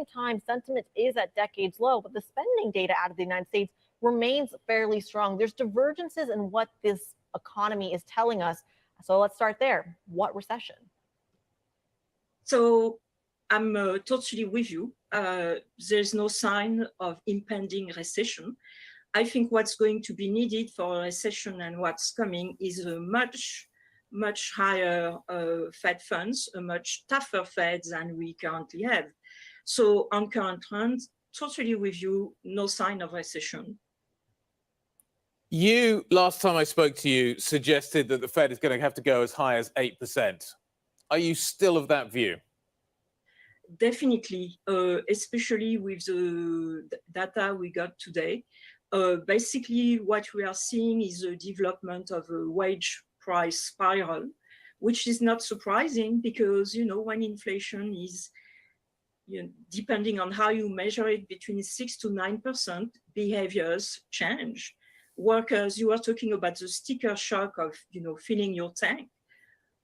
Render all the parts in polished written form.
time, sentiment is at decades low, but the spending data out of the United States remains fairly strong. There's divergences in what this economy is telling us. So let's start there. What recession? So I'm totally with you. There's no sign of impending recession. I think what's going to be needed for a recession and what's coming is a much higher Fed funds, a much tougher Fed than we currently have. So on current trends, totally with you, no sign of recession. You, last time I spoke to you, suggested that the Fed is going to have to go as high as 8%. Are you still of that view? Definitely, especially with the data we got today. Basically, what we are seeing is a development of a wage price spiral, which is not surprising because, when inflation is, depending on how you measure it, between 6 to 9%, behaviors change. Workers, you are talking about the sticker shock of, filling your tank.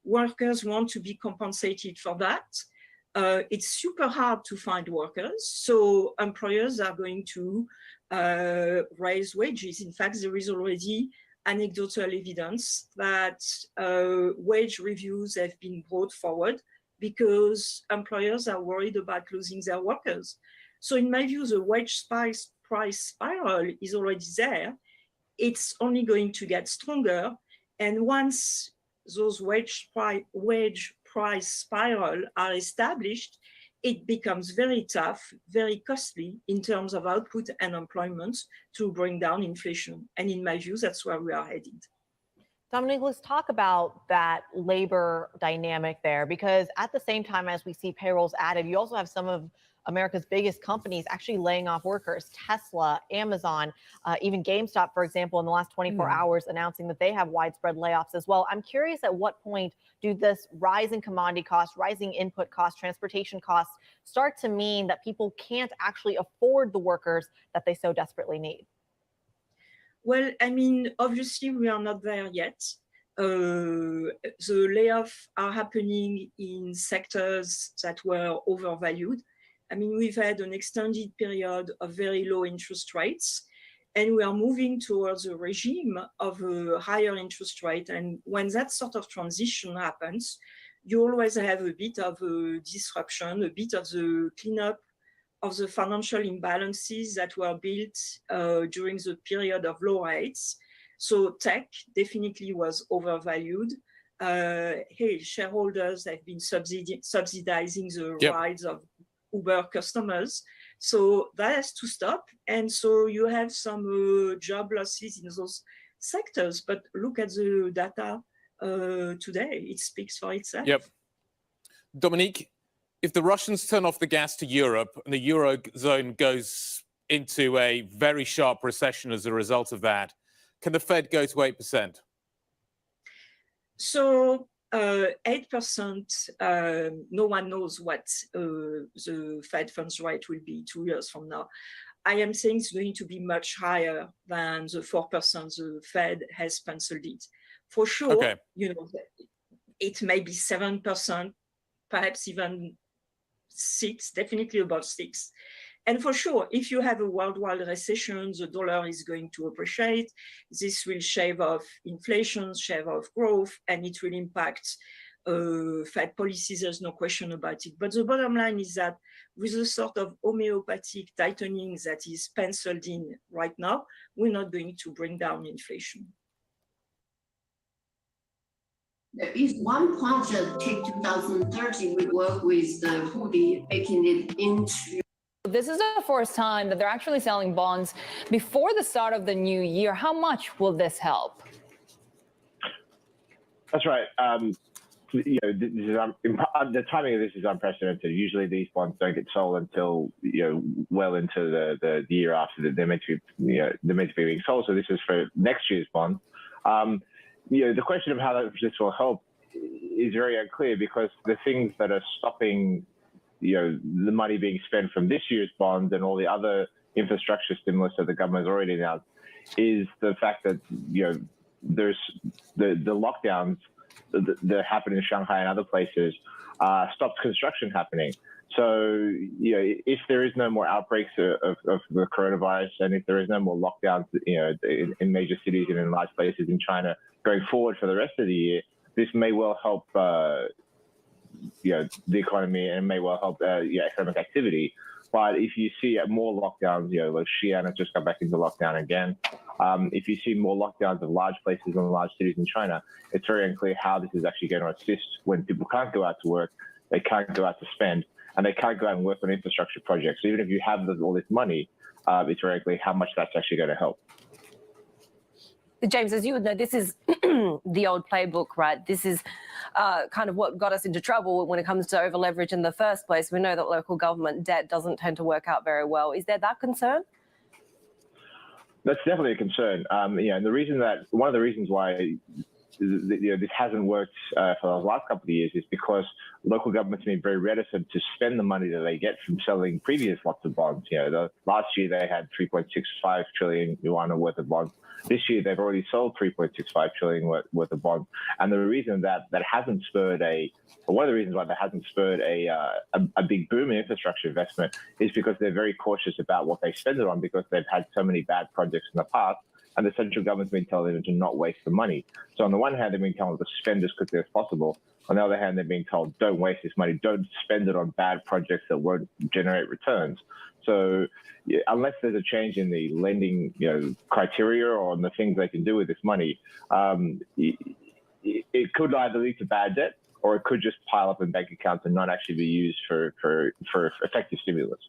Workers want to be compensated for that. It's super hard to find workers, so employers are going to raise wages. In fact, there is already anecdotal evidence that wage reviews have been brought forward because employers are worried about losing their workers. So in my view, the wage price spiral is already there. It's only going to get stronger. And once those wage price spiral are established, it becomes very tough, very costly in terms of output and employment to bring down inflation. And in my view, that's where we are headed. Dominique, let's talk about that labor dynamic there, because at the same time as we see payrolls added, you also have some of America's biggest companies actually laying off workers. Tesla, Amazon, even GameStop, for example, in the last 24 hours announcing that they have widespread layoffs as well. I'm curious, at what point do this rise in commodity costs, rising input costs, transportation costs start to mean that people can't actually afford the workers that they so desperately need? Well, I mean, obviously, we are not there yet. The layoffs are happening in sectors that were overvalued. I mean, we've had an extended period of very low interest rates, and we are moving towards a regime of a higher interest rate. And when that sort of transition happens, you always have a bit of a disruption, a bit of the cleanup of the financial imbalances that were built during the period of low rates. So tech definitely was overvalued. Shareholders have been subsidizing the rides of Uber customers. So that has to stop. And so you have some job losses in those sectors. But look at the data today. It speaks for itself. Yep. Dominique, if the Russians turn off the gas to Europe and the Eurozone goes into a very sharp recession as a result of that, can the Fed go to 8%? So 8%, no one knows what the Fed funds rate will be 2 years from now. I am saying it's going to be much higher than the 4% the Fed has penciled it. For sure, it may be 7%, perhaps even 6, definitely about 6. And for sure, if you have a worldwide recession, the dollar is going to appreciate. This will shave off inflation, shave off growth, and it will impact Fed policies. There's no question about it. But the bottom line is that with the sort of homeopathic tightening that is penciled in right now, we're not going to bring down inflation. If one project take 2030, we work with the Hoodie, making it into. This is the first time that they're actually selling bonds before the start of the new year. How much will this help? That's right. The timing of this is unprecedented. Usually these bonds don't get sold until well into the year after that they're meant to be being sold. So this is for next year's bond. The question of how this will help is very unclear because the things that are stopping the money being spent from this year's bond and all the other infrastructure stimulus that the government has already announced is the fact that there's the lockdowns that happen in Shanghai and other places stopped construction happening. So, you know, if there is no more outbreaks of the coronavirus, and if there is no more lockdowns, you know, in major cities and in large places in China going forward for the rest of the year, this may well help, you know, the economy and may well help, economic activity. But if you see more lockdowns, you know, like Xi'an has just got back into lockdown again. If you see more lockdowns of large places and large cities in China, it's very unclear how this is actually going to assist when people can't go out to work, they can't go out to spend, and they can't go out and work on infrastructure projects. So even if you have all this money, it's very unclear how much that's actually going to help. James, as you would know, this is the old playbook, right? This is kind of what got us into trouble when it comes to over leverage in the first place. We know that local government debt doesn't tend to work out very well. Is there that concern? That's definitely a concern. And one of the reasons why this hasn't worked for the last couple of years is because local governments have been very reticent to spend the money that they get from selling previous lots of bonds. You know, last year they had 3.65 trillion yuan worth of bonds. This year they've already sold 3.65 trillion worth of bonds. And the reason that hasn't spurred one of the reasons why that hasn't spurred a big boom in infrastructure investment is because they're very cautious about what they spend it on, because they've had so many bad projects in the past. And the central government's been telling them to not waste the money. So on the one hand, they've been told to spend as quickly as possible. On the other hand, they're being told, don't waste this money, don't spend it on bad projects that won't generate returns. So unless there's a change in the lending, criteria or on the things they can do with this money, it could either lead to bad debt or it could just pile up in bank accounts and not actually be used for effective stimulus.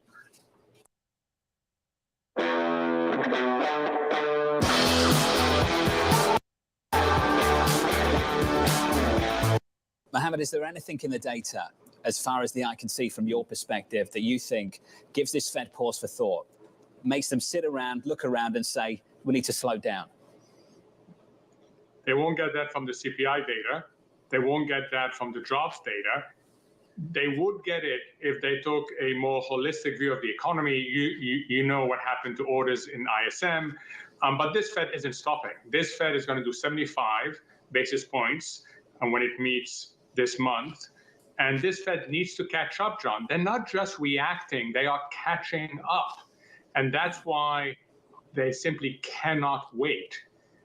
Mohammed, is there anything in the data, as far as the eye can see from your perspective, that you think gives this Fed pause for thought, makes them sit around, look around and say, we need to slow down? They won't get that from the CPI data. They won't get that from the jobs data. They would get it if they took a more holistic view of the economy. You know what happened to orders in ISM, but this Fed isn't stopping. This Fed is going to do 75 basis points when it meets this month. And this Fed needs to catch up, John. They're not just reacting, they are catching up. And that's why they simply cannot wait.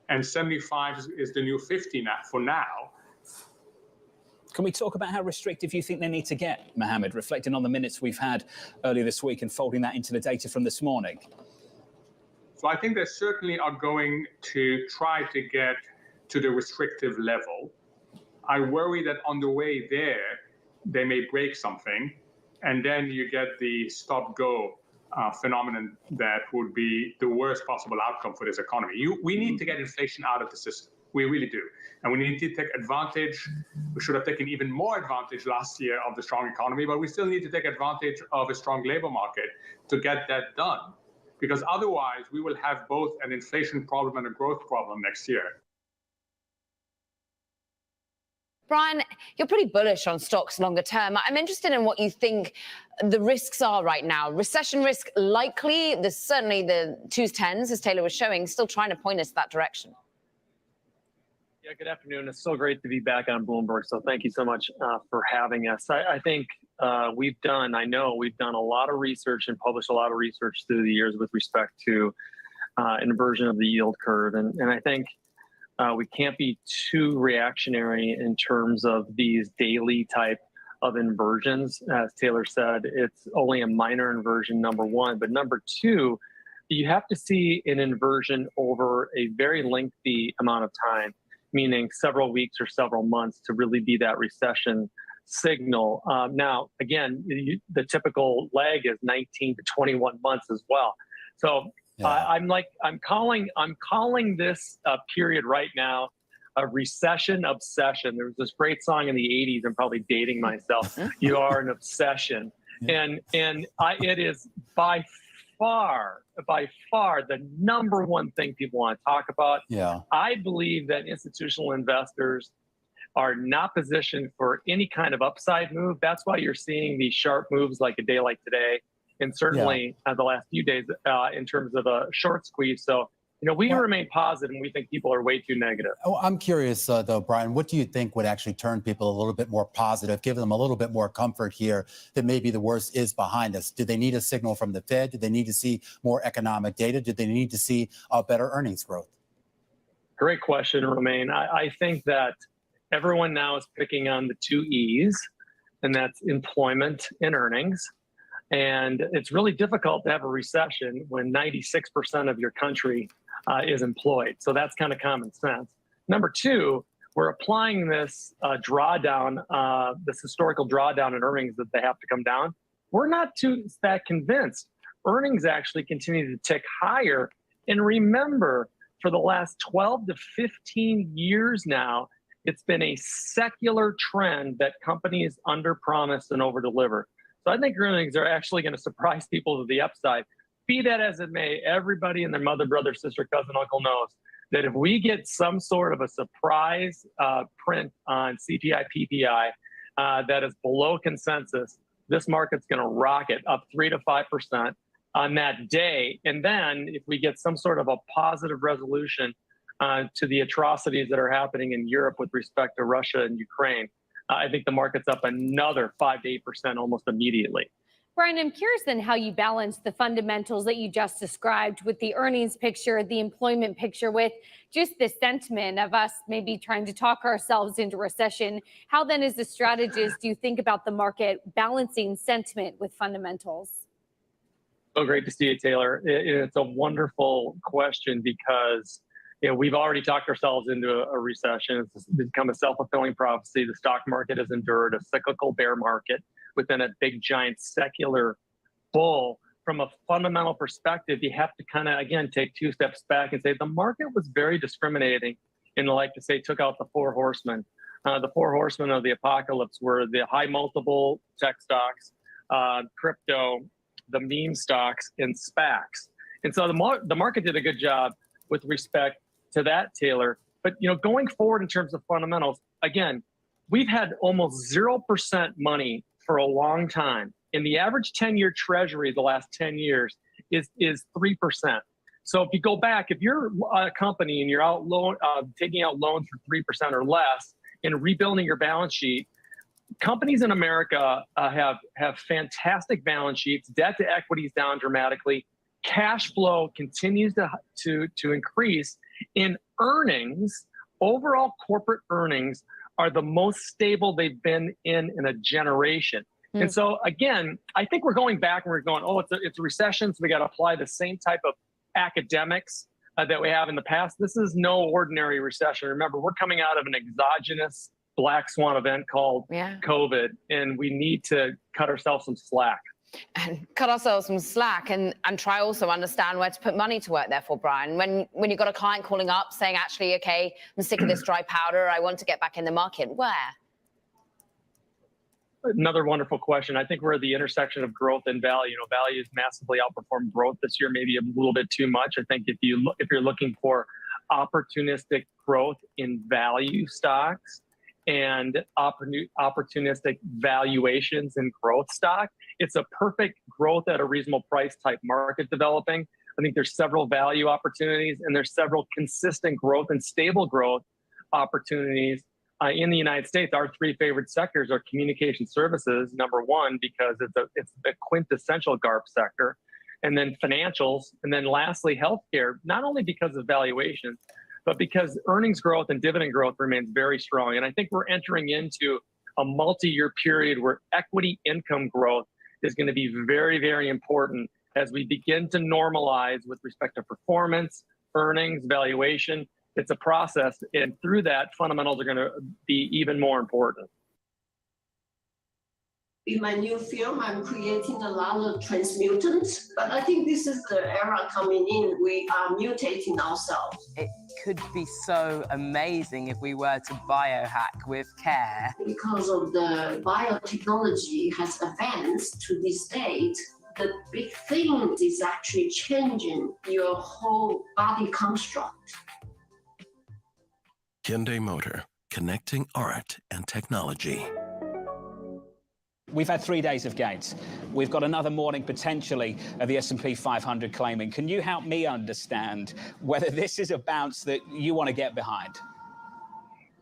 And 75 is the new 50 for now. Can we talk about how restrictive you think they need to get, Mohammed, reflecting on the minutes we've had earlier this week and folding that into the data from this morning? So I think they certainly are going to try to get to the restrictive level. I worry that on the way there, they may break something, and then you get the stop-go phenomenon that would be the worst possible outcome for this economy. We need to get inflation out of the system. We really do. And we need to take advantage. We should have taken even more advantage last year of the strong economy, but we still need to take advantage of a strong labor market to get that done. Because otherwise, we will have both an inflation problem and a growth problem next year. Brian, you're pretty bullish on stocks longer term. I'm interested in what you think the risks are right now. Recession risk likely. There's certainly the 2s, 10s, as Taylor was showing, still trying to point us that direction. Yeah, good afternoon. It's so great to be back on Bloomberg. So thank you so much for having us. I think we've done a lot of research and published a lot of research through the years with respect to inversion of the yield curve. And I think we can't be too reactionary in terms of these daily type of inversions. As Taylor said, it's only a minor inversion, number one. But number two, you have to see an inversion over a very lengthy amount of time, meaning several weeks or several months to really be that recession signal. Now, again, the typical lag is 19 to 21 months as well. So yeah. I'm calling this period right now a recession obsession. There was this great song in the 80s. I'm probably dating myself. You are an obsession. Yeah. And it is by far the number one thing people want to talk about. Yeah. I believe that institutional investors are not positioned for any kind of upside move. That's why you're seeing these sharp moves like a day like today. And certainly the last few days in terms of a short squeeze. So we remain positive, and we think people are way too negative. Oh, I'm curious, though, Brian, what do you think would actually turn people a little bit more positive, give them a little bit more comfort here that maybe the worst is behind us? Do they need a signal from the Fed? Do they need to see more economic data? Do they need to see better earnings growth? Great question, Romaine. I think that everyone now is picking on the two E's, and that's employment and earnings. And it's really difficult to have a recession when 96% of your country is employed. So that's kind of common sense. Number two, we're applying this drawdown, this historical drawdown in earnings that they have to come down. We're not that convinced. Earnings actually continue to tick higher. And remember, for the last 12 to 15 years now, it's been a secular trend that companies underpromise and overdeliver. So I think earnings are actually going to surprise people to the upside. Be that as it may, everybody and their mother, brother, sister, cousin, uncle knows that if we get some sort of a surprise print on CPI, PPI that is below consensus, this market's going to rocket up 3 to 5% on that day. And then if we get some sort of a positive resolution to the atrocities that are happening in Europe with respect to Russia and Ukraine, I think the market's up another 5 to 8% almost immediately. Brian, I'm curious then how you balance the fundamentals that you just described with the earnings picture, the employment picture, with just the sentiment of us maybe trying to talk ourselves into recession. How then, as a strategist, do you think about the market balancing sentiment with fundamentals? So great to see you, Taylor. It's a wonderful question because we've already talked ourselves into a recession. It's become a self-fulfilling prophecy. The stock market has endured a cyclical bear market within a big, giant secular bull. From a fundamental perspective, you have to kind of, again, take 2 steps back and say the market was very discriminating in, like to say, took out the 4 horsemen. The 4 horsemen of the apocalypse were the high multiple tech stocks, crypto, the meme stocks, and SPACs. And so the market did a good job with respect to that, Taylor. But going forward in terms of fundamentals, again, we've had almost 0% money for a long time. And the average 10-year treasury the last 10 years is 3%. So if you go back, if you're a company and you're out taking out loans for 3% or less and rebuilding your balance sheet, companies in America have fantastic balance sheets. Debt to equity is down dramatically. Cash flow continues to increase. In earnings, overall corporate earnings are the most stable they've been in a generation. And so, again, I think we're going back and we're going, it's a recession, so we got to apply the same type of academics that we have in the past. This is no ordinary recession. Remember, we're coming out of an exogenous black swan event called COVID, and we need to cut ourselves some slack. And cut ourselves some slack and try also understand where to put money to work, therefore, Brian. When you've got a client calling up saying, actually, okay, I'm sick of this dry powder, I want to get back in the market, where? Another wonderful question. I think we're at the intersection of growth and value. Value has massively outperformed growth this year, maybe a little bit too much. I think if you're looking for opportunistic growth in value stocks and opportunistic valuations in growth stock, it's a perfect growth at a reasonable price type market developing. I think there's several value opportunities and there's several consistent growth and stable growth opportunities in the United States. Our 3 favorite sectors are communication services, number 1, because it's a quintessential GARP sector, and then financials, and then lastly, healthcare, not only because of valuations, but because earnings growth and dividend growth remains very strong. And I think we're entering into a multi-year period where equity income growth is going to be very, very important as we begin to normalize with respect to performance, earnings, valuation. It's a process, and through that, fundamentals are going to be even more important. In my new film, I'm creating a lot of transmutants, but I think this is the era coming in. We are mutating ourselves. It could be so amazing if we were to biohack with care. Because of the biotechnology has advanced to this state, the big thing is actually changing your whole body construct. Hyundai Motor, connecting art and technology. We've had 3 days of gains. We've got another morning potentially of the S&P 500 claiming. Can you help me understand whether this is a bounce that you want to get behind?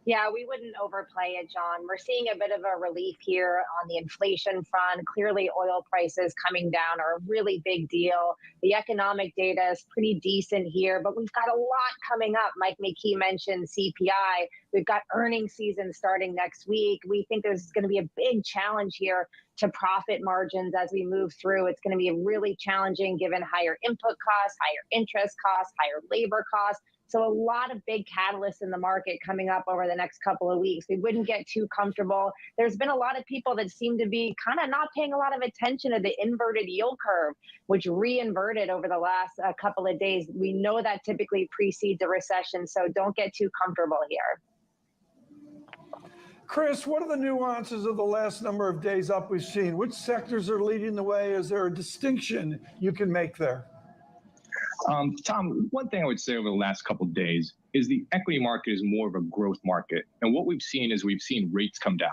Yeah, we wouldn't overplay it, John. We're seeing a bit of a relief here on the inflation front. Clearly, oil prices coming down are a really big deal. The economic data is pretty decent here, but we've got a lot coming up. Mike McKee mentioned CPI. We've got earnings season starting next week. We think there's going to be a big challenge here to profit margins as we move through. It's going to be really challenging given higher input costs, higher interest costs, higher labor costs. So a lot of big catalysts in the market coming up over the next couple of weeks. We wouldn't get too comfortable. There's been a lot of people that seem to be kind of not paying a lot of attention to the inverted yield curve, which re-inverted over the last couple of days. We know that typically precedes a recession, so don't get too comfortable here. Chris, what are the nuances of the last number of days up we've seen? Which sectors are leading the way? Is there a distinction you can make there? Tom, one thing I would say over the last couple of days is the equity market is more of a growth market. And what we've seen is we've seen rates come down.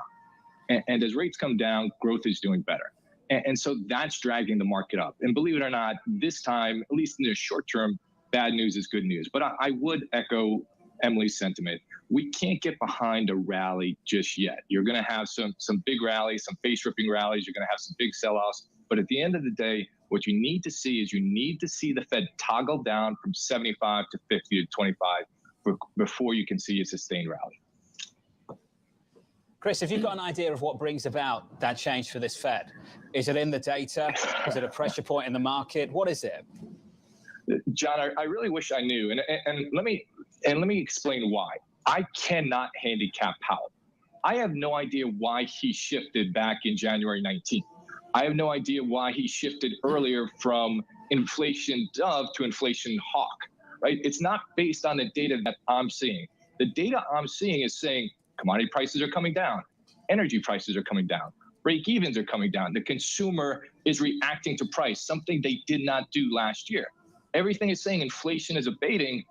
And as rates come down, growth is doing better. And so that's dragging the market up. And believe it or not, this time, at least in the short term, bad news is good news. But I would echo Emily's sentiment. We can't get behind a rally just yet. You're going to have some big rallies, some face-ripping rallies. You're going to have some big sell-offs. But at the end of the day, what you need to see is you need to see the Fed toggle down from 75 to 50 to 25 before you can see a sustained rally. Chris, have you got an idea of what brings about that change for this Fed? Is it in the data? Is it a pressure point in the market? What is it? John, I really wish I knew. And let me explain why. I cannot handicap Powell. I have no idea why he shifted back in January 19th. I have no idea why he shifted earlier from inflation dove to inflation hawk, right? It's not based on the data that I'm seeing. The data I'm seeing is saying commodity prices are coming down, energy prices are coming down, break-evens are coming down. The consumer is reacting to price, something they did not do last year. Everything is saying inflation is abating.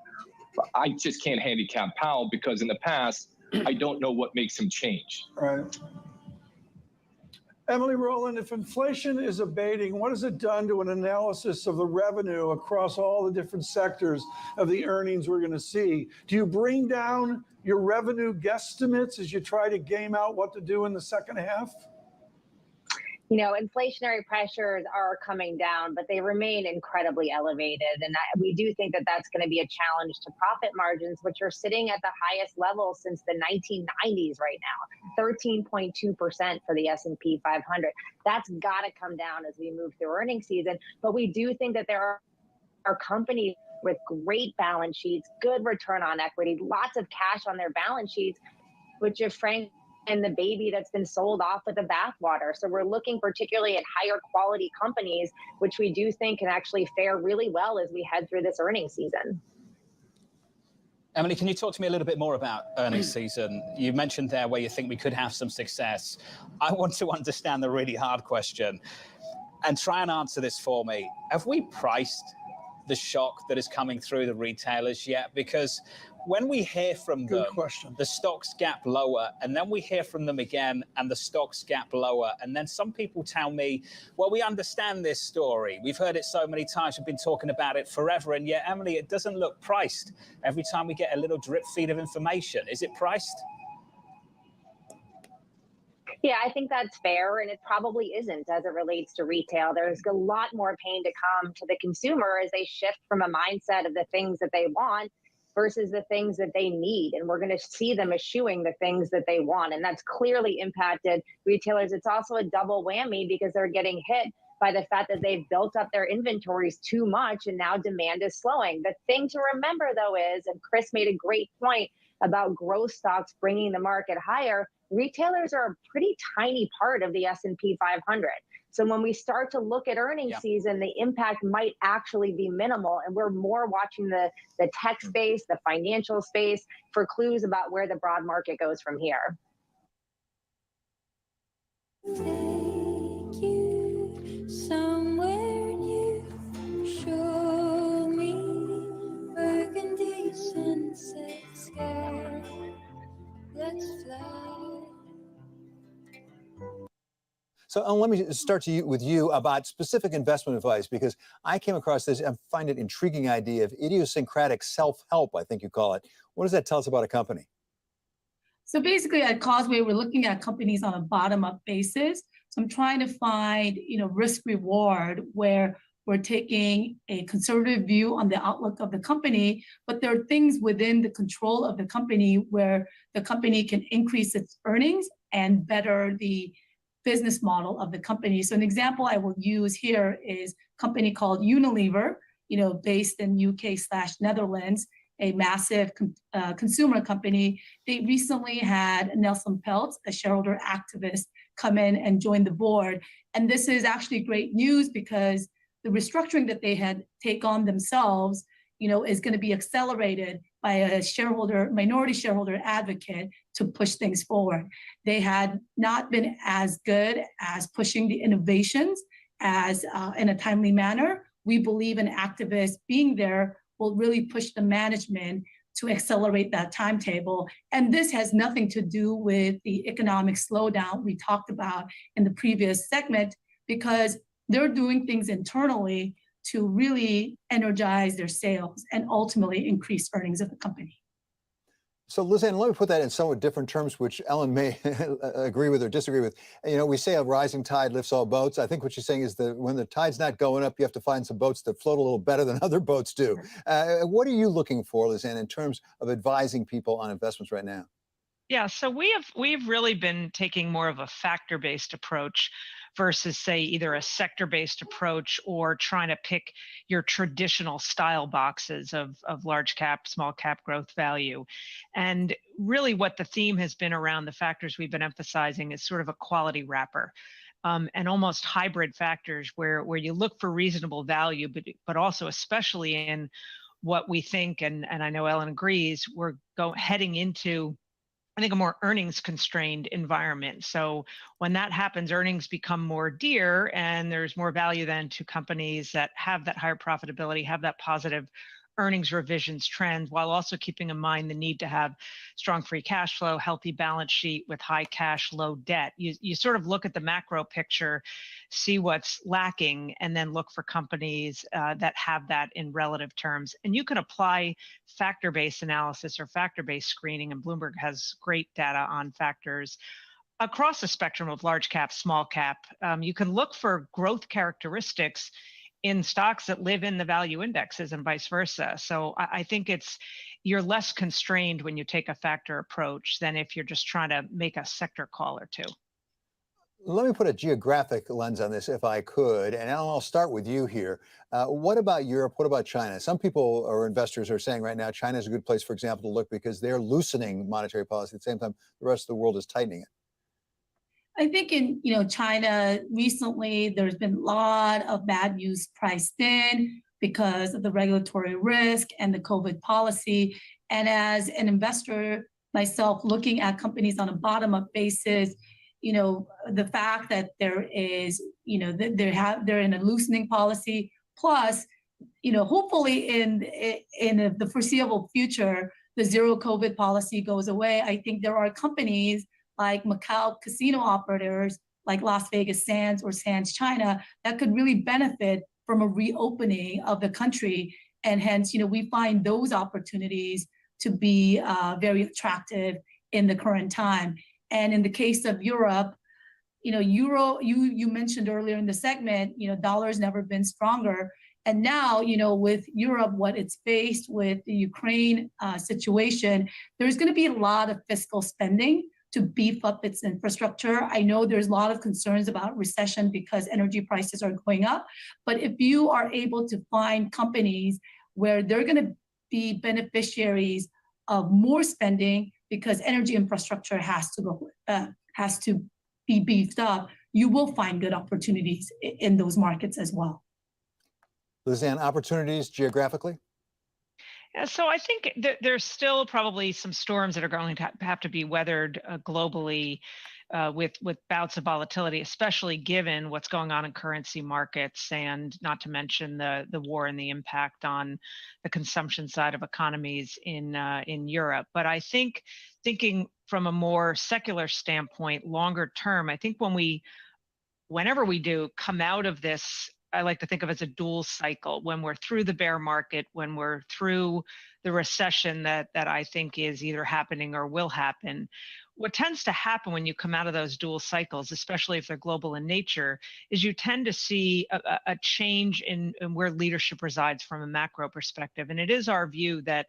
I just can't handicap Powell because in the past, I don't know what makes him change. Right. Emily Rowland, if inflation is abating, what has it done to an analysis of the revenue across all the different sectors of the earnings we're going to see? Do you bring down your revenue guesstimates as you try to game out what to do in the second half? You know, inflationary pressures are coming down, but they remain incredibly elevated. And we do think that that's going to be a challenge to profit margins, which are sitting at the highest level since the 1990s right now, 13.2% for the S&P 500. That's got to come down as we move through earnings season. But we do think that there are companies with great balance sheets, good return on equity, lots of cash on their balance sheets, which is frankly and the baby that's been sold off with the bathwater. So we're looking particularly at higher quality companies, which we do think can actually fare really well as we head through this earnings season. Emily, can you talk to me a little bit more about earnings season? You mentioned there where you think we could have some success. I want to understand the really hard question and try and answer this for me. Have we priced the shock that is coming through the retailers yet? Because when we hear from them, the stocks gap lower, and then we hear from them again, and the stocks gap lower. And then some people tell me, well, we understand this story. We've heard it so many times. We've been talking about it forever. And yet, Emily, it doesn't look priced every time we get a little drip feed of information. Is it priced? Yeah, I think that's fair, and it probably isn't as it relates to retail. There's a lot more pain to come to the consumer as they shift from a mindset of the things that they want versus the things that they need. And we're going to see them eschewing the things that they want. And that's clearly impacted retailers. It's also a double whammy because they're getting hit by the fact that they've built up their inventories too much and now demand is slowing. The thing to remember, though, is, and Chris made a great point about growth stocks bringing the market higher, retailers are a pretty tiny part of the S&P 500. So when we start to look at earnings season, the impact might actually be minimal. And we're more watching the tech space, the financial space for clues about where the broad market goes from here. Take you somewhere new, show me burgundy sunset sky. Let's fly. So let me start with you about specific investment advice, because I came across this and find it intriguing idea of idiosyncratic self-help, I think you call it. What does that tell us about a company? So basically at Causeway, we're looking at companies on a bottom-up basis. So I'm trying to find, risk reward where we're taking a conservative view on the outlook of the company, but there are things within the control of the company where the company can increase its earnings and better the business model of the company. So an example I will use here is a company called Unilever, based in UK/Netherlands, a massive consumer company. They recently had Nelson Peltz, a shareholder activist, come in and join the board. And this is actually great news because the restructuring that they had take on themselves, is going to be accelerated by a minority shareholder advocate to push things forward. They had not been as good as pushing the innovations as in a timely manner. We believe an activist being there will really push the management to accelerate that timetable. And this has nothing to do with the economic slowdown we talked about in the previous segment, because they're doing things internally to really energize their sales and ultimately increase earnings of the company. So, Lizanne, let me put that in somewhat different terms, which Ellen may agree with or disagree with. We say a rising tide lifts all boats. I think what you're saying is that when the tide's not going up, you have to find some boats that float a little better than other boats do. What are you looking for, Lizanne, in terms of advising people on investments right now? Yeah, so we've really been taking more of a factor-based approach versus, say, either a sector-based approach or trying to pick your traditional style boxes of large cap, small cap, growth, value. And really what the theme has been around the factors we've been emphasizing is sort of a quality wrapper. And almost hybrid factors where you look for reasonable value, but also especially in what we think, and I know Ellen agrees, we're heading into, I think, a more earnings constrained environment. So when that happens, earnings become more dear and there's more value then to companies that have that higher profitability, have that positive earnings revisions trend, while also keeping in mind the need to have strong free cash flow, healthy balance sheet with high cash, low debt. You sort of look at the macro picture, see what's lacking, and then look for companies that have that in relative terms. And you can apply factor-based analysis or factor-based screening, and Bloomberg has great data on factors across the spectrum of large cap, small cap. You can look for growth characteristics in stocks that live in the value indexes and vice versa. So I think you're less constrained when you take a factor approach than if you're just trying to make a sector call or two. Let me put a geographic lens on this, if I could, and I'll start with you here. What about Europe? What about China? Some people or investors are saying right now China is a good place, for example, to look because they're loosening monetary policy at the same time the rest of the world is tightening it. I think in China recently, there's been a lot of bad news priced in because of the regulatory risk and the COVID policy. And as an investor myself, looking at companies on a bottom-up basis, the fact that there is, they're in a loosening policy, plus, hopefully in the foreseeable future, the zero COVID policy goes away. I think there are companies like Macau casino operators, like Las Vegas Sands or Sands China, that could really benefit from a reopening of the country. And hence, we find those opportunities to be very attractive in the current time. And in the case of Europe, euro, you mentioned earlier in the segment, dollar's never been stronger. And now, with Europe, what it's faced with the Ukraine situation, there's going to be a lot of fiscal spending to beef up its infrastructure. I know there's a lot of concerns about recession because energy prices are going up, but if you are able to find companies where they're going to be beneficiaries of more spending because energy infrastructure has to be beefed up, you will find good opportunities in those markets as well. Lizanne, opportunities geographically? Yeah, so I think there's still probably some storms that are going to have to be weathered globally with bouts of volatility, especially given what's going on in currency markets, and not to mention the war and the impact on the consumption side of economies in Europe. But I think thinking from a more secular standpoint, longer term, I think when we whenever we do come out of this, I like to think of as a dual cycle. When we're through the bear market, when we're through the recession that I think is either happening or will happen, what tends to happen when you come out of those dual cycles, especially if they're global in nature, is you tend to see a change in where leadership resides from a macro perspective. And it is our view that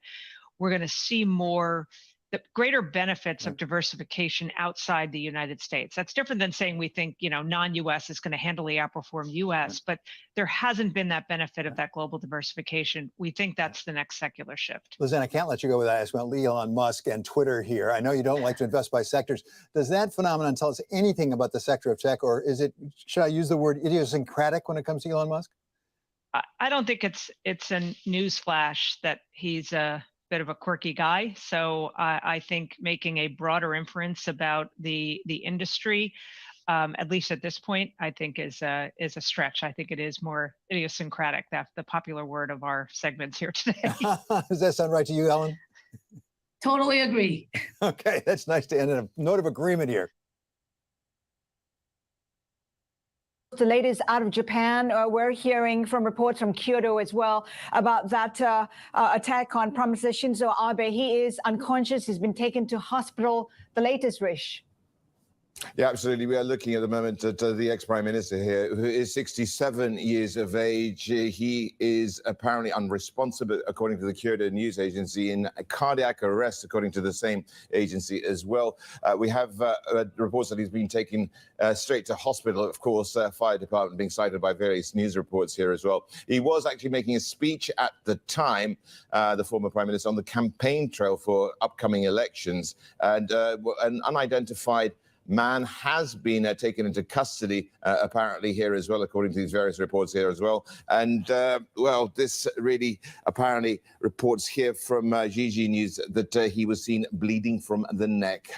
we're going to see more the greater benefits of diversification outside the United States. That's different than saying we think, non-US is going to handily outperform US, but there hasn't been that benefit of that global diversification. We think that's the next secular shift. Lizanne, I can't let you go without asking about Elon Musk and Twitter here. I know you don't like to invest by sectors. Does that phenomenon tell us anything about the sector of tech, or is it, should I use the word idiosyncratic when it comes to Elon Musk? I don't think it's a news flash that he's a bit of a quirky guy. So I think making a broader inference about the industry, at least at this point, I think is a stretch. I think it is more idiosyncratic. That's the popular word of our segments here today. Does that sound right to you, Ellen? Totally agree. Okay, that's nice to end on a note of agreement here. The latest out of Japan, we're hearing from reports from Kyoto as well about that attack on Prime Minister Shinzo Abe. He is unconscious. He's been taken to hospital. The latest, Rish. Yeah, absolutely. We are looking at the moment at the ex-prime minister here, who is 67 years of age. He is apparently unresponsive, according to the Kyoto news agency, in cardiac arrest, according to the same agency as well. We have reports that he's been taken straight to hospital. Of course, fire department being cited by various news reports here as well. He was actually making a speech at the time, the former prime minister, on the campaign trail for upcoming elections, and an unidentified man has been taken into custody, apparently here as well, according to these various reports here as well. And, well, this really apparently reports here from GG News that he was seen bleeding from the neck.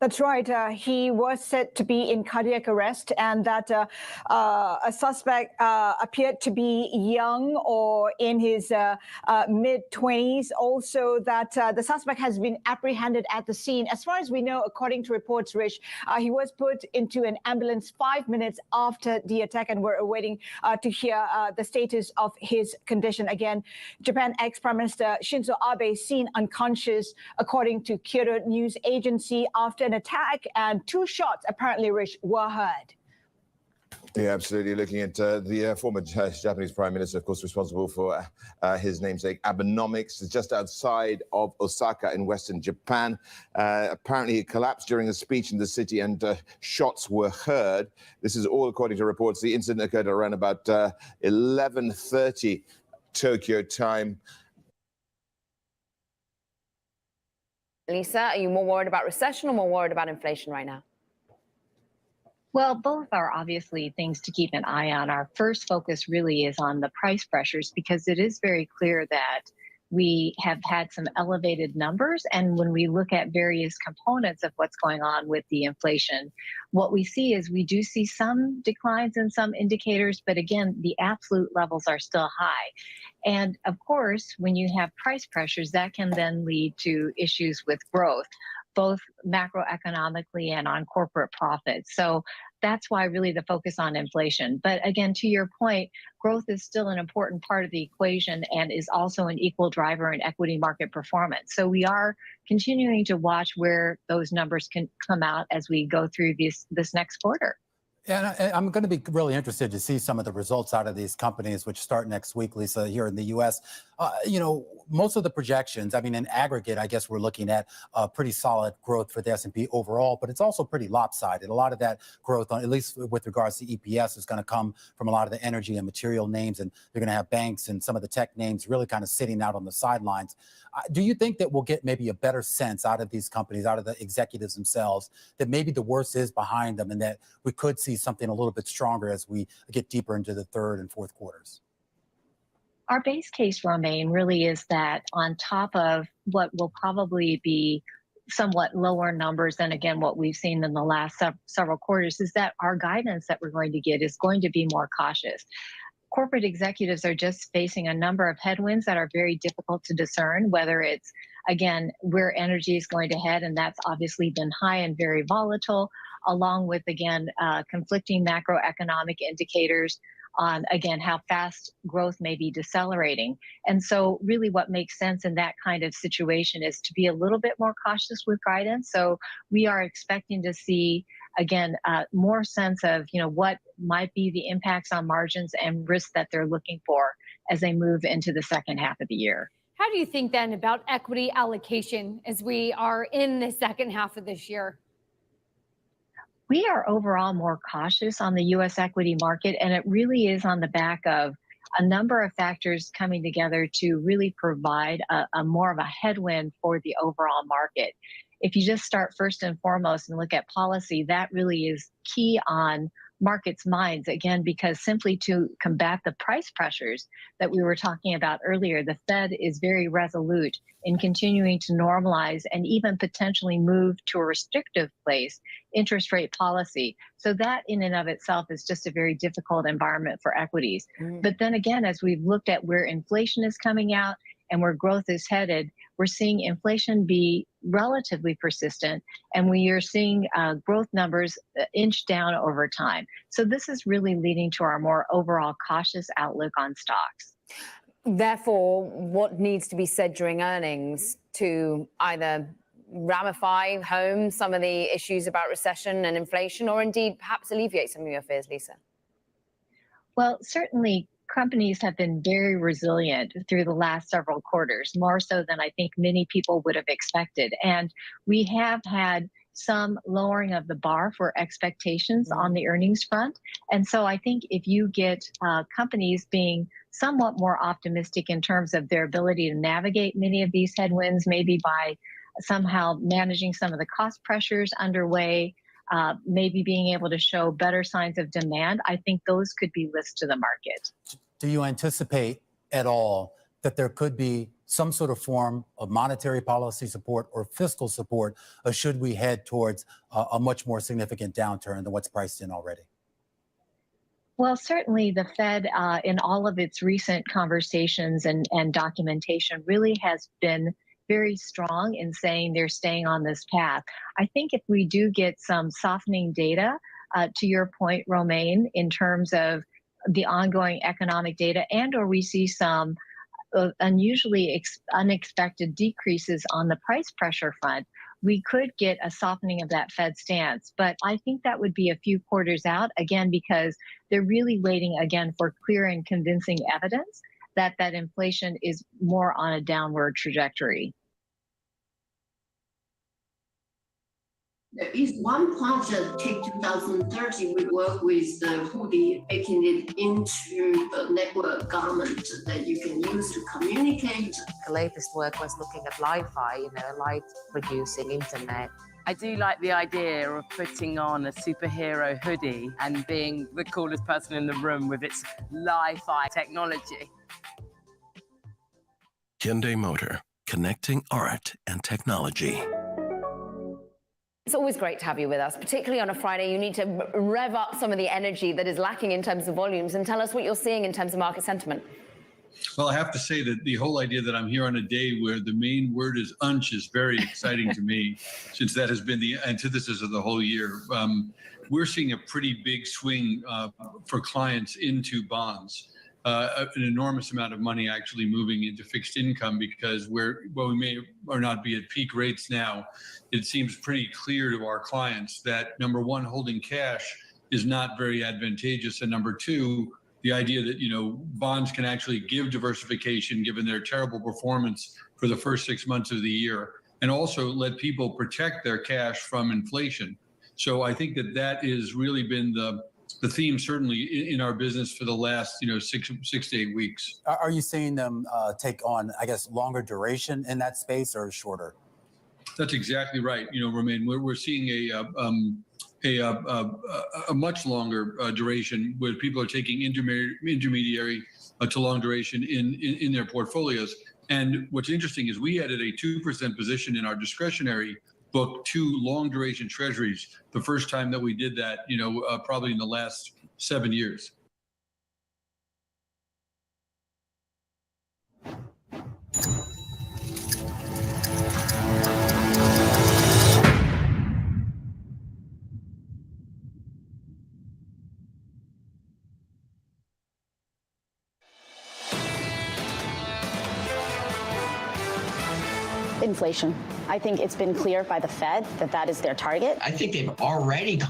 That's right. He was said to be in cardiac arrest, and that a suspect appeared to be young or in his mid-20s. Also, that the suspect has been apprehended at the scene. As far as we know, according to reports, Rich, he was put into an ambulance 5 minutes after the attack, and we're awaiting to hear the status of his condition. Again, Japan ex-Prime Minister Shinzo Abe seen unconscious, according to Kyoto news agency, after an attack, and 2 shots apparently, Rich, were heard. Yeah, absolutely. Looking at the former Japanese prime minister, of course, responsible for his namesake Abenomics, just outside of Osaka in Western Japan. Apparently, he collapsed during a speech in the city, and shots were heard. This is all according to reports. The incident occurred around about 11:30 Tokyo time. Lisa, are you more worried about recession or more worried about inflation right now? Well, both are obviously things to keep an eye on. Our first focus really is on the price pressures, because it is very clear that we have had some elevated numbers. And when we look at various components of what's going on with the inflation, what we see is we do see some declines in some indicators, but again, the absolute levels are still high. And of course, when you have price pressures, that can then lead to issues with growth, both macroeconomically and on corporate profits. So that's why really the focus on inflation. But again, to your point, growth is still an important part of the equation and is also an equal driver in equity market performance. So we are continuing to watch where those numbers can come out as we go through this next quarter. And I'm going to be really interested to see some of the results out of these companies, which start next week, Lisa, here in the U.S. Most of the projections, I mean, in aggregate, I guess we're looking at pretty solid growth for the S&P overall, but it's also pretty lopsided. A lot of that growth, at least with regards to EPS, is going to come from a lot of the energy and material names, and they're going to have banks and some of the tech names really kind of sitting out on the sidelines. Do you think that we'll get maybe a better sense out of these companies, out of the executives themselves, that maybe the worst is behind them and that we could see something a little bit stronger as we get deeper into the third and fourth quarters? Our base case, Romaine, really is that on top of what will probably be somewhat lower numbers than, again, what we've seen in the last several quarters, is that our guidance that we're going to get is going to be more cautious. Corporate executives are just facing a number of headwinds that are very difficult to discern, whether it's, again, where energy is going to head, and that's obviously been high and very volatile. along with, again, conflicting macroeconomic indicators on, again, how fast growth may be decelerating. And so really what makes sense in that kind of situation is to be a little bit more cautious with guidance. So we are expecting to see, again, more sense of, what might be the impacts on margins and risks that they're looking for as they move into the second half of the year. How do you think then about equity allocation as we are in the second half of this year? We are overall more cautious on the U.S. equity market, and it really is on the back of a number of factors coming together to really provide a more of a headwind for the overall market. If you just start first and foremost and look at policy, that really is key on markets' minds, again, because simply to combat the price pressures that we were talking about earlier, the Fed is very resolute in continuing to normalize and even potentially move to a restrictive place interest rate policy. So that in and of itself is just a very difficult environment for equities. But then again, as we've looked at where inflation is coming out and where growth is headed, we're seeing inflation be relatively persistent, and we are seeing growth numbers inch down over time. So this is really leading to our more overall cautious outlook on stocks. Therefore, what needs to be said during earnings to either ramify home some of the issues about recession and inflation, or indeed perhaps alleviate some of your fears, Lisa? Well, certainly companies have been very resilient through the last several quarters, more so than I think many people would have expected. And we have had some lowering of the bar for expectations on the earnings front. And so I think if you get companies being somewhat more optimistic in terms of their ability to navigate many of these headwinds, maybe by somehow managing some of the cost pressures underway, maybe being able to show better signs of demand, I think those could be lifts to the market. Do you anticipate at all that there could be some sort of form of monetary policy support or fiscal support, or should we head towards a much more significant downturn than what's priced in already? Well, certainly the Fed, in all of its recent conversations and documentation, really has been very strong in saying they're staying on this path. I think if we do get some softening data, to your point, Romaine, in terms of the ongoing economic data, and or we see some unusually unexpected decreases on the price pressure front, we could get a softening of that Fed stance. But I think that would be a few quarters out, again, because they're really waiting, again, for clear and convincing evidence that that inflation is more on a downward trajectory. There is one project, Take 2030, we work with the Hoodie, making it into the network garment that you can use to communicate. The latest work was looking at Li-Fi, light-producing internet. I do like the idea of putting on a superhero hoodie and being the coolest person in the room with its Li-Fi technology. Hyundai Motor, connecting art and technology. It's always great to have you with us, particularly on a Friday. You need to rev up some of the energy that is lacking in terms of volumes and tell us what you're seeing in terms of market sentiment. Well, I have to say that the whole idea that I'm here on a day where the main word is unch is very exciting to me, since that has been the antithesis of the whole year. We're seeing a pretty big swing for clients into bonds. An enormous amount of money actually moving into fixed income, because while we may or not be at peak rates now, it seems pretty clear to our clients that, number one, holding cash is not very advantageous, and number two, the idea that bonds can actually give diversification given their terrible performance for the first 6 months of the year, and also let people protect their cash from inflation. So I think that has really been the theme, certainly in our business, for the last 6 to 8 weeks. Are you seeing them take on, I guess, longer duration in that space or shorter? That's exactly right. Romaine, we're seeing a much longer duration, where people are taking intermediary to long duration in their portfolios. And what's interesting is we added a 2% position in our discretionary book to long duration treasuries, the first time that we did that, probably in the last 7 years. Inflation. I think it's been clear by the Fed that that is their target. I think they've already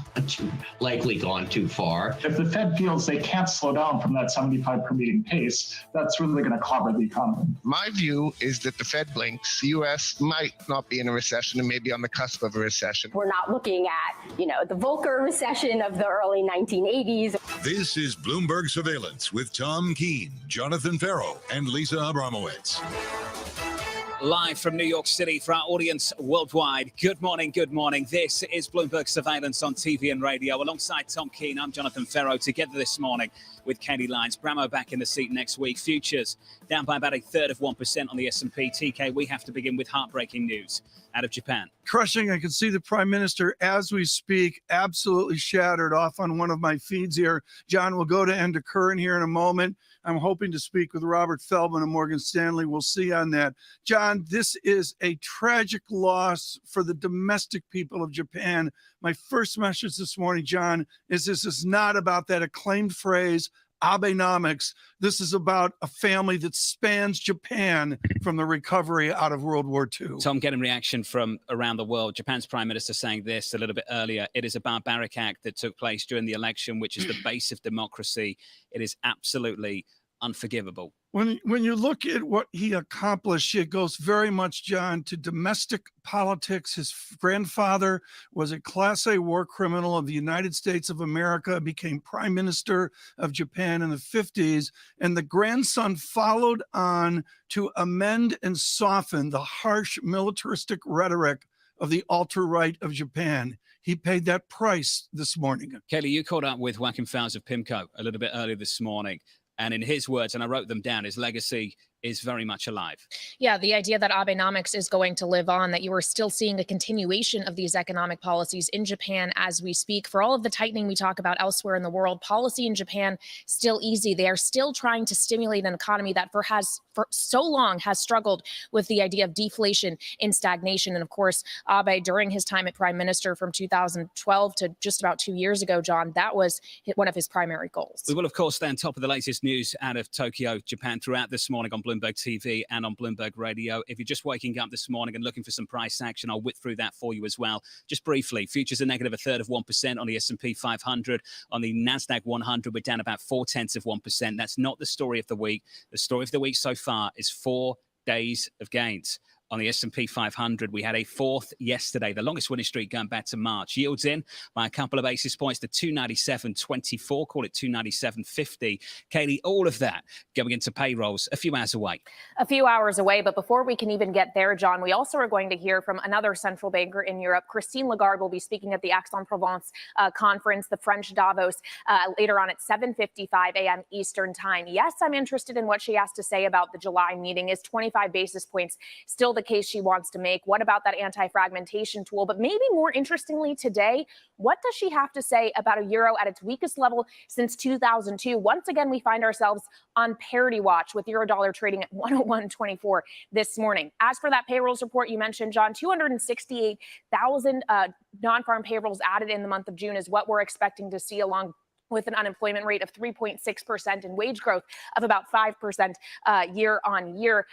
likely gone too far. If the Fed feels they can't slow down from that 75 per meeting pace, that's really going to clobber the economy. My view is that the Fed blinks. The U.S. might not be in a recession and maybe on the cusp of a recession. We're not looking at, the Volcker recession of the early 1980s. This is Bloomberg Surveillance with Tom Keene, Jonathan Ferro, and Lisa Abramowitz. Live from New York City for our audience worldwide. Good morning, good morning. This is Bloomberg Surveillance on TV and radio. Alongside Tom Keene, I'm Jonathan Ferro, together this morning with Katie Lyons. Bramo back in the seat next week. Futures down by about 1/3% on the S&P. TK, we have to begin with heartbreaking news out of Japan. Crushing. I can see the Prime Minister, as we speak, absolutely shattered off on one of my feeds here. John will go to end a current here in a moment. I'm hoping to speak with Robert Feldman of Morgan Stanley. We'll see on that. John, this is a tragic loss for the domestic people of Japan. My first message this morning, John, is this is not about that acclaimed phrase, Abenomics. This is about a family that spans Japan from the recovery out of World War II. Tom, getting reaction from around the world. Japan's Prime Minister saying this a little bit earlier. It is a barbaric act that took place during the election, which is the base of democracy. It is absolutely unforgivable. When you look at what he accomplished, it goes very much, John, to domestic politics. His grandfather was a Class A war criminal of the United States of America, became Prime Minister of Japan in the 50s, and the grandson followed on to amend and soften the harsh militaristic rhetoric of the ultra-right of Japan. He paid that price this morning. Kelly, you caught up with Joachim Fowles of PIMCO a little bit earlier this morning. And in his words, and I wrote them down, his legacy is very much alive. Yeah, the idea that Abenomics is going to live on, that you are still seeing a continuation of these economic policies in Japan as we speak. For all of the tightening we talk about elsewhere in the world, policy in Japan still easy. They are still trying to stimulate an economy that for so long has struggled with the idea of deflation and stagnation. And of course, Abe, during his time at Prime Minister from 2012 to just about 2 years ago, John, that was one of his primary goals. We will, of course, stay on top of the latest news out of Tokyo, Japan, throughout this morning on Bloomberg TV and on Bloomberg Radio. If you're just waking up this morning and looking for some price action, I'll whip through that for you as well. Just briefly, futures are negative 1/3% on the S&P 500. On the NASDAQ 100, we're down about 0.4%. That's not the story of the week. The story of the week so far is 4 days of gains. On the S&P 500, we had a fourth yesterday, the longest winning streak going back to March. Yields in by a couple of basis points to 297.24, call it 297.50. Katie, all of that going into payrolls a few hours away. A few hours away, but before we can even get there, John, we also are going to hear from another central banker in Europe. Christine Lagarde will be speaking at the Aix-en-Provence conference, the French Davos, later on at 7:55 a.m. Eastern time. Yes, I'm interested in what she has to say about the July meeting. Is 25 basis points still the case she wants to make? What about that anti-fragmentation tool? But maybe more interestingly today, what does she have to say about a euro at its weakest level since 2002? Once again, we find ourselves on parity watch with euro dollar trading at 101.24 this morning. As for that payrolls report you mentioned, John, 268,000 non-farm payrolls added in the month of June is what we're expecting to see, along with an unemployment rate of 3.6% and wage growth of about 5% year on year.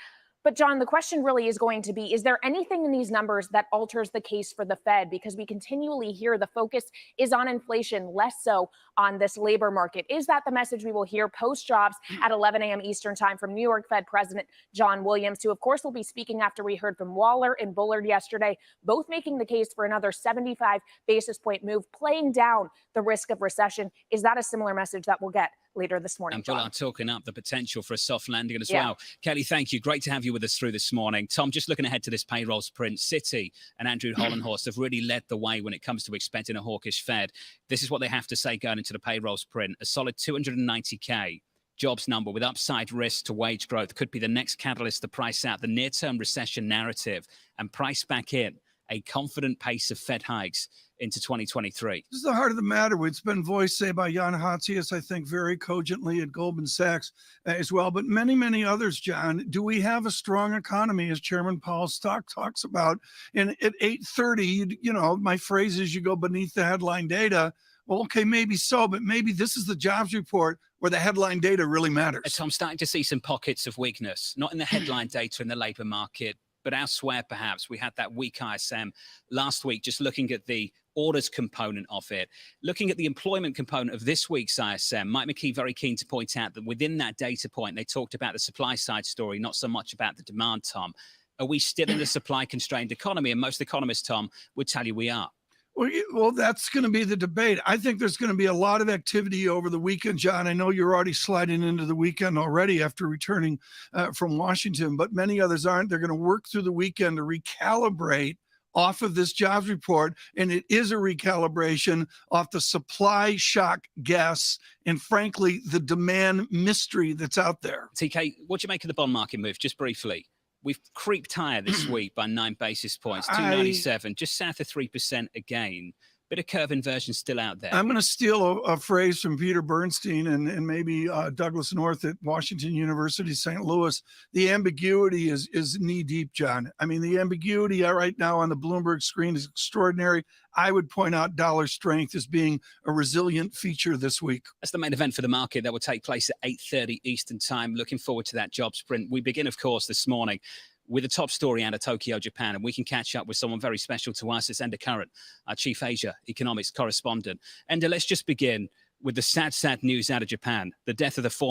But John, the question really is going to be, is there anything in these numbers that alters the case for the Fed? Because we continually hear the focus is on inflation, less so on this labor market. Is that the message we will hear post-jobs at 11 a.m. Eastern time from New York Fed President John Williams, who of course will be speaking after we heard from Waller and Bullard yesterday, both making the case for another 75 basis point move, playing down the risk of recession. Is that a similar message that we'll get later this morning? And Bullard talking up the potential for a soft landing as well. Kelly, thank you. Great to have you with us through this morning. Tom, just looking ahead to this payrolls print, Citi and Andrew Hollenhorst have really led the way when it comes to expecting a hawkish Fed. This is what they have to say going into the payrolls print. A solid 290K jobs number with upside risk to wage growth could be the next catalyst to price out the near-term recession narrative and price back in a confident pace of Fed hikes into 2023. This is the heart of the matter. It's been voiced, say, by Jan Hatzius, I think, very cogently at Goldman Sachs as well, but many, many others, John. Do we have a strong economy, as Chairman Powell talks about? And at 8:30, you know, my phrase is you go beneath the headline data. Well, okay, maybe so, but maybe this is the jobs report where the headline data really matters. So I'm starting to see some pockets of weakness, not in the headline data in the labor market, But elsewhere, perhaps, we had that weak ISM last week, just looking at the orders component of it. Looking at the employment component of this week's ISM, Mike McKee very keen to point out that within that data point, they talked about the supply side story, not so much about the demand, Tom. Are we still in a supply-constrained economy? And most economists, Tom, would tell you we are. Well, that's going to be the debate. I think there's going to be a lot of activity over the weekend, John. I know you're already sliding into the weekend already after returning from Washington, but many others aren't. They're going to work through the weekend to recalibrate off of this jobs report, and it is a recalibration off the supply shock guess and, frankly, the demand mystery that's out there. TK, what do you make of the bond market move, just briefly? We've creeped higher this week by 9 basis points, 297, just south of 3% again. Bit of curve inversion still out there. I'm going to steal a phrase from Peter Bernstein and maybe Douglas North at Washington University, St. Louis. The ambiguity is knee deep, John. I mean, the ambiguity right now on the Bloomberg screen is extraordinary. I would point out dollar strength as being a resilient feature this week. That's the main event for the market that will take place at 8:30 Eastern time. Looking forward to that job sprint. We begin, of course, this morning with a top story out of Tokyo, Japan, and we can catch up with someone very special to us. It's Enda Curran, our Chief Asia Economics Correspondent. Enda, let's just begin with the sad news out of Japan, the death of the former